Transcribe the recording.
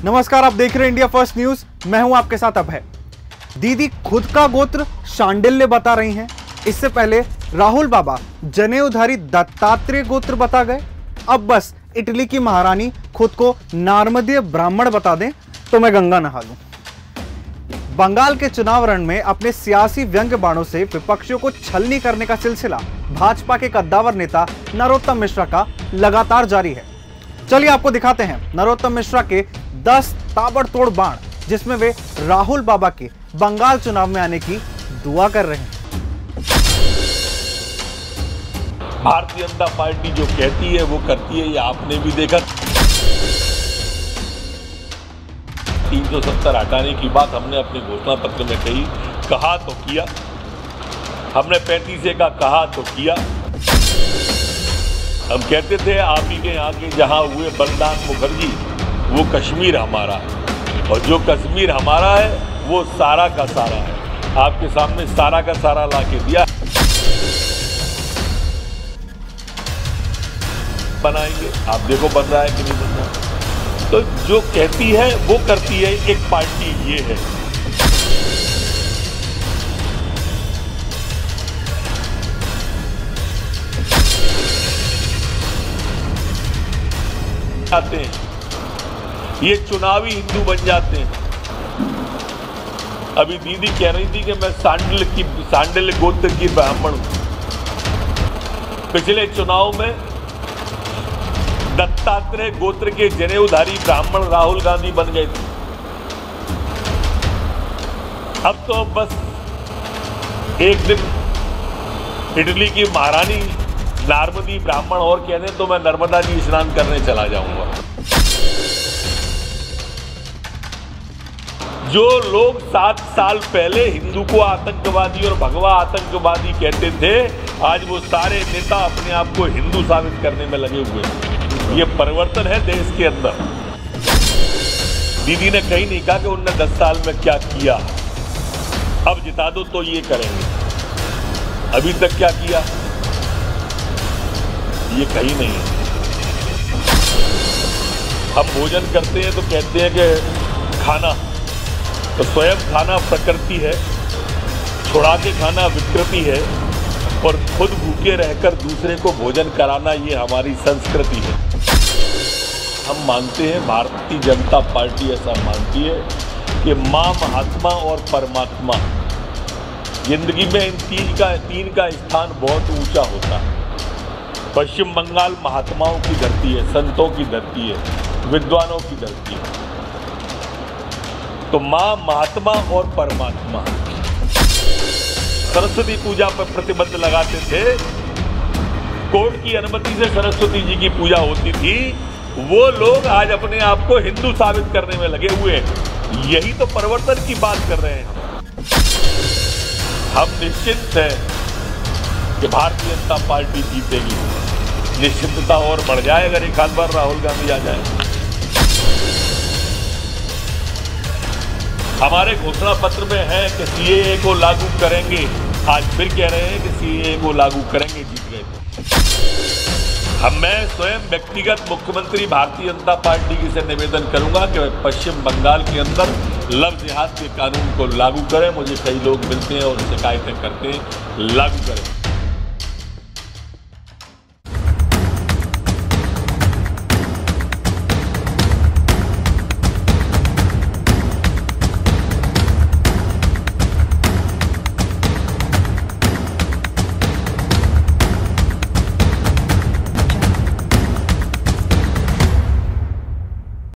नमस्कार, आप देख रहे हैं इंडिया फर्स्ट न्यूज। मैं हूं आपके साथ अभय। दीदी खुद का गोत्र शांडिल्य बता रही हैं। इससे पहले राहुल बाबा जनेऊधारी दत्तात्रेय गोत्र बता गए। अब बस इटली की महारानी खुद को नार्मदीय ब्राह्मण बता दें तो मैं गंगा नहा लूं। बंगाल के चुनाव रण में अपने सियासी व्यंग्य बाणों से विपक्षियों को छलनी करने का सिलसिला भाजपा के कद्दावर नेता नरोत्तम मिश्रा का लगातार जारी है। चलिए आपको दिखाते हैं नरोत्तम मिश्रा के 10 ताबड़तोड़ बाण, जिसमें वे राहुल बाबा के बंगाल चुनाव में आने की दुआ कर रहे हैं। भारतीय जनता पार्टी जो कहती है वो करती है, ये आपने भी देखा। 370 हटाने की बात हमने अपने घोषणा पत्र में कहा तो किया। हमने 35A का कहा तो किया। हम कहते थे आप ही के यहाँ के जहाँ हुए बलिदान मुखर्जी, वो कश्मीर हमारा है, और जो कश्मीर हमारा है वो सारा का सारा है। आपके सामने सारा का सारा ला के दिया। बनाएंगे, आप देखो बन रहा है कि नहीं बन रहा। तो जो कहती है वो करती है। एक पार्टी ये है। आते हैं, ये चुनावी हिंदू बन जाते हैं। अभी दीदी कह रही थी कि मैं सांडिल्य गोत्र की ब्राह्मण हूं। पिछले चुनाव में दत्तात्रेय गोत्र के जनेऊधारी ब्राह्मण राहुल गांधी बन गए थे। अब तो बस एक दिन इटली की महारानी नार्मदी ब्राह्मण और कह दें तो मैं नर्मदा जी स्नान करने चला जाऊंगा। जो लोग 7 साल पहले हिंदू को आतंकवादी और भगवा आतंकवादी कहते थे, आज वो सारे नेता अपने आप को हिंदू साबित करने में लगे हुए हैं। ये परिवर्तन है देश के अंदर। दीदी ने कहीं नहीं कहा कि उनने 10 साल में क्या किया। अब जिता दो तो ये करेंगे। अभी तक क्या किया ये कहीं नहीं है। हम भोजन करते हैं तो कहते हैं कि खाना, तो स्वयं खाना प्रकृति है, छुड़ा के खाना विकृति है, और खुद भूखे रहकर दूसरे को भोजन कराना ये हमारी संस्कृति है। हम मानते हैं, भारतीय जनता पार्टी ऐसा मानती है कि मां, महात्मा और परमात्मा, जिंदगी में इन तीन का स्थान बहुत ऊंचा होता है। पश्चिम बंगाल महात्माओं की धरती है, संतों की धरती है, विद्वानों की धरती है। तो मां, महात्मा और परमात्मा। सरस्वती पूजा पर प्रतिबंध लगाते थे, कोर्ट की अनुमति से सरस्वती जी की पूजा होती थी। वो लोग आज अपने आप को हिंदू साबित करने में लगे हुए हैं। यही तो परिवर्तन की बात कर रहे हैं। हम निश्चित हैं कि भारतीय जनता पार्टी जीतेगी। निश्चितता और बढ़ जाए अगर एक आध बार राहुल गांधी आ जाए। हमारे घोषणा पत्र में है कि सीएए को लागू करेंगे। आज फिर कह रहे हैं कि सीएए को लागू करेंगे, जीत गए। मैं स्वयं व्यक्तिगत मुख्यमंत्री भारतीय जनता पार्टी से निवेदन करूंगा कि पश्चिम बंगाल के अंदर लव जिहाद के कानून को लागू करें। मुझे कई लोग मिलते हैं और शिकायतें करते हैं, लागू करें।